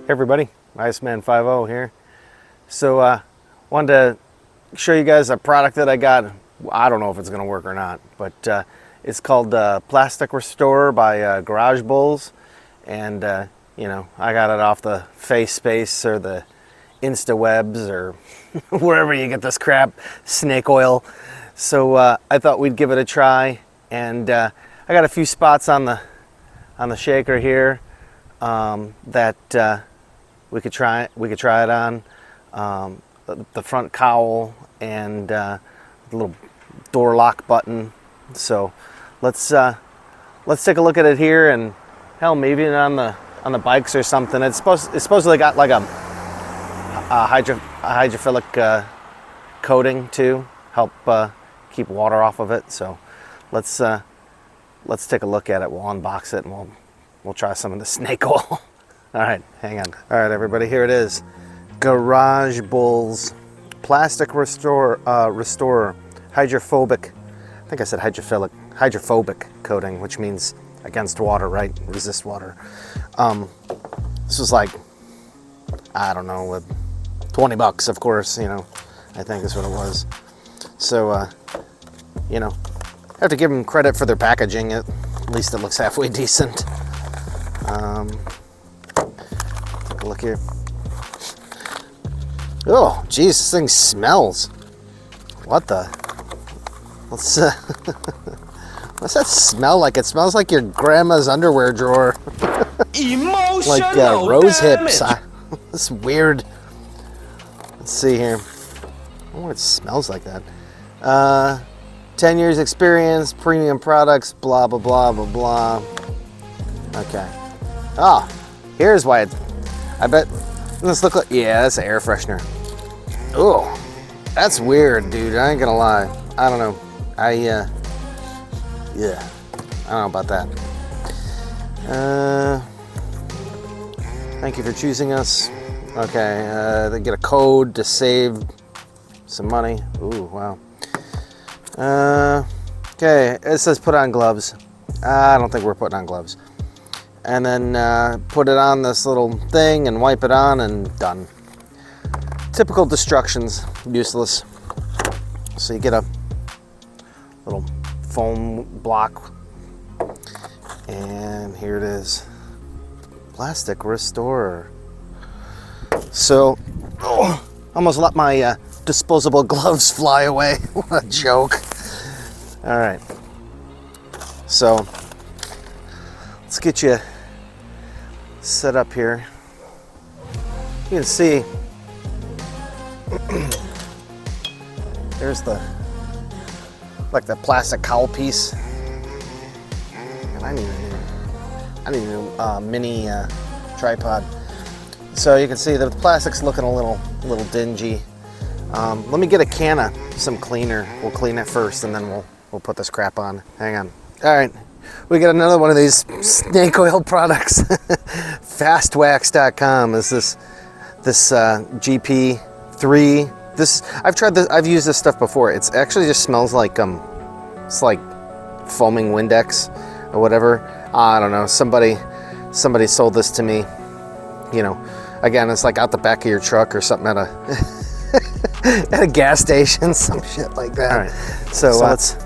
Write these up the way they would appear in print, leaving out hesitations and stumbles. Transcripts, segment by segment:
Hey everybody, Iceman50 here. So wanted to show you guys a product that I got. I don't know if it's going to work or not, but it's called Plastic Restorer by Garagebulls, and you know, I got it off the Face Space or the InstaWebs or wherever you get this crap, snake oil. So I thought we'd give it a try, and I got a few spots on the shaker here that we could try it on. The front cowl and the little door lock button. So let's take a look at it here, and hell, maybe on the bikes or something. It's supposedly got like a hydrophilic coating to help keep water off of it. So let's take a look at it. We'll unbox it and we'll try some of the snake oil. All right, hang on. All right, everybody, here it is. Garagebulls Plastic Restorer Hydrophobic. I think I said hydrophobic coating, which means against water, right? Resist water. This was like, I don't know, with 20 bucks, of course, you know, I think is what it was. So, you know, I have to give them credit for their packaging. At least it looks halfway decent. Take a look here. Oh, geez, this thing smells. What the? What's that smell like? It smells like your grandma's underwear drawer. Like rose hips. That's weird. Let's see here. I wonder what it smells like that. 10 years experience, premium products, blah, blah, blah, blah, blah. Okay. Oh, here's why I bet. Let's look like, yeah, that's an air freshener. Oh, that's weird, dude. I ain't gonna lie. I don't know. Yeah, I don't know about that. Thank you for choosing us. Okay, they get a code to save some money. Ooh, wow. Okay, it says put on gloves. I don't think we're putting on gloves. And then put it on this little thing and wipe it on and done. Typical destructions, useless. So you get a little foam block, and here it is. Plastic Restorer. So, almost let my disposable gloves fly away. What a joke. All right. So, let's get you set up here. You can see there's the plastic cowl piece, and I need a new mini tripod. So you can see the plastic's looking a little dingy. Let me get a can of some cleaner. We'll clean it first, and then we'll put this crap on. Hang on. All right. We got another one of these snake oil products. Fastwax.com is this GP3. I've tried this. I've used this stuff before. It's actually just smells like it's like foaming Windex or whatever. I don't know. Somebody sold this to me. You know, again, it's like out the back of your truck or something at a gas station, some shit like that. All right. So let's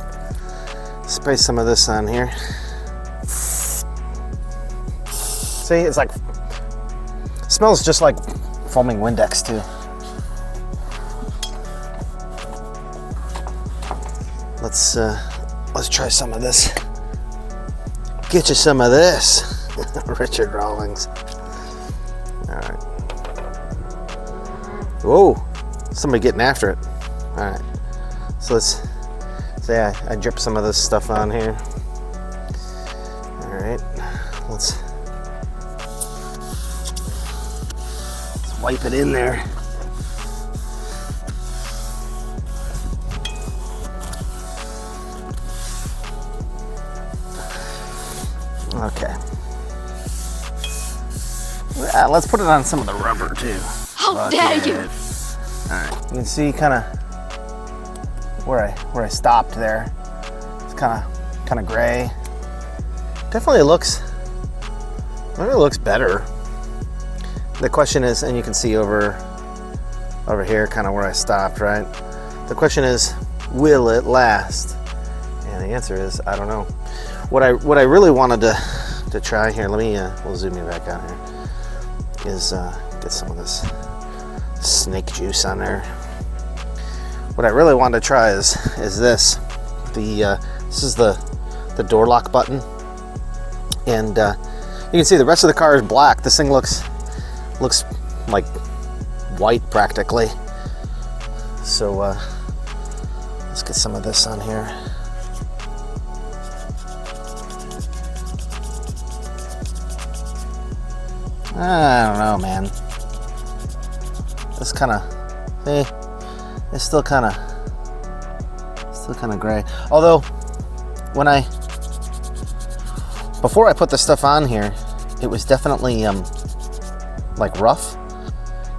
spray some of this on here. See, it's like, smells just like foaming Windex too. Let's try some of this. Get you some of this. Richard Rawlings. All right. Whoa, somebody getting after it. All right. So let's say I drip some of this stuff on here. All right. Let's wipe it in there. Okay. Yeah, let's put it on some of the rubber too. How dare you! All right. You can see kind of where I stopped there. It's kind of gray. Definitely looks better the question is, and you can see over here, kind of where I stopped, right? The question is, will it last? And the answer is, I don't know. What I really wanted to try here, let me, we'll zoom you back out here, is get some of this snake juice on there. What I really wanted to try is this. This is the door lock button. And you can see the rest of the car is black. This thing looks like white practically. So let's get some of this on here. I don't know, man. It's kind of, it's still kind of gray. Although, before I put the stuff on here, it was definitely like rough.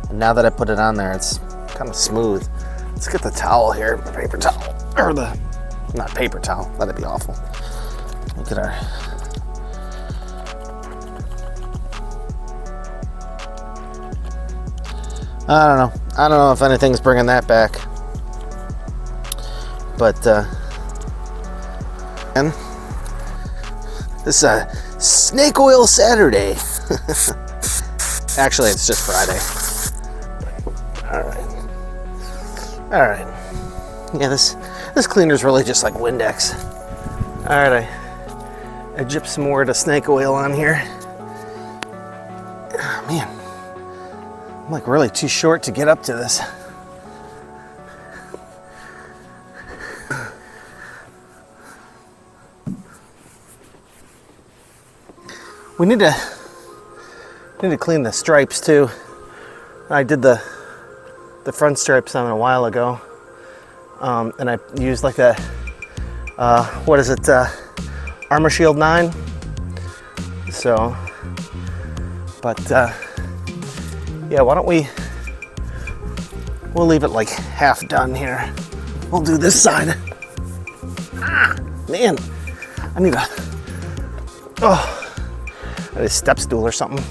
And now that I put it on there, it's kind of smooth. Let's get the towel here, the paper towel, or not paper towel. That'd be awful. Look at our. I don't know if anything's bringing that back, but and this is a snake oil Saturday. Actually, it's just Friday. All right. Yeah, this cleaner's really just like Windex. All right, I dripped some more of the snake oil on here. Oh, man. I'm like really too short to get up to this. We need to clean the stripes too. I did the front stripes on a while ago, and I used like that. What is it? Armor Shield 9. So, but. Yeah, why don't we'll leave it like half done here. We'll do this side. Ah, man, I need a step stool or something.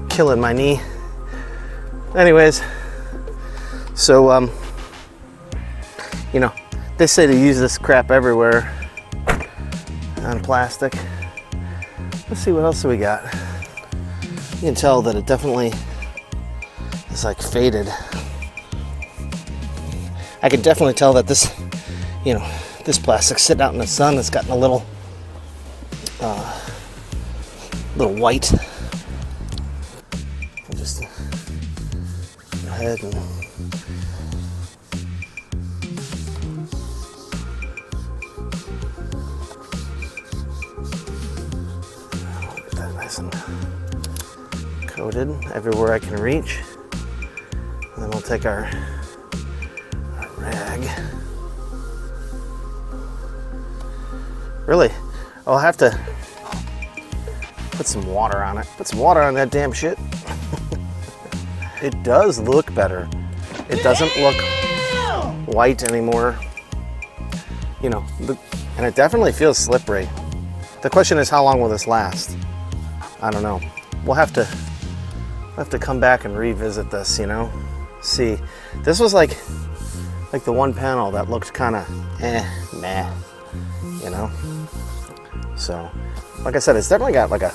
Killing my knee. Anyways, so, you know, they say to use this crap everywhere on plastic. Let's see, what else do we got? You can tell that it definitely is like faded. I can definitely tell that this, you know, this plastic's sitting out in the sun. It's gotten a little white. I'll just go ahead and get that nice and coated everywhere I can reach. And then we'll take our rag. Really, I'll have to put some water on it. Put some water on that damn shit. It does look better. It doesn't look white anymore. You know, and it definitely feels slippery. The question is, how long will this last? I don't know. We'll have to come back and revisit this, you know? See, this was like the one panel that looked kind of meh, you know? So, like I said, it's definitely got like a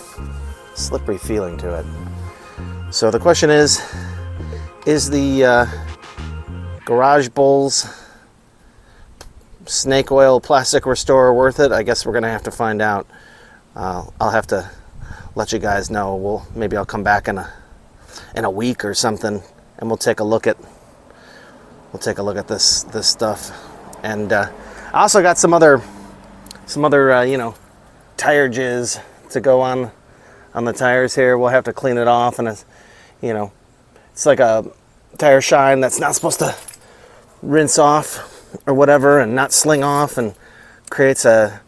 slippery feeling to it. So the question is the Garagebulls snake oil plastic restorer worth it? I guess we're gonna have to find out. I'll have to let you guys know. Maybe I'll come back in a week or something, and we'll take a look at this stuff. And I also got some other you know, tire jizz to go on the tires here. We'll have to clean it off, and it's, you know, it's like a tire shine that's not supposed to rinse off or whatever, and not sling off, and creates a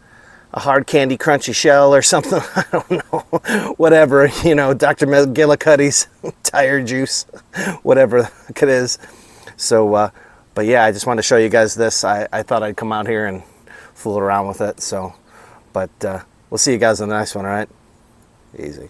hard candy crunchy shell or something. I don't know. Whatever, you know, Dr. McGillicuddy's tire juice, whatever it is. So, but yeah, I just wanted to show you guys this. I thought I'd come out here and fool around with it. So, but we'll see you guys on the next one, all right? Easy.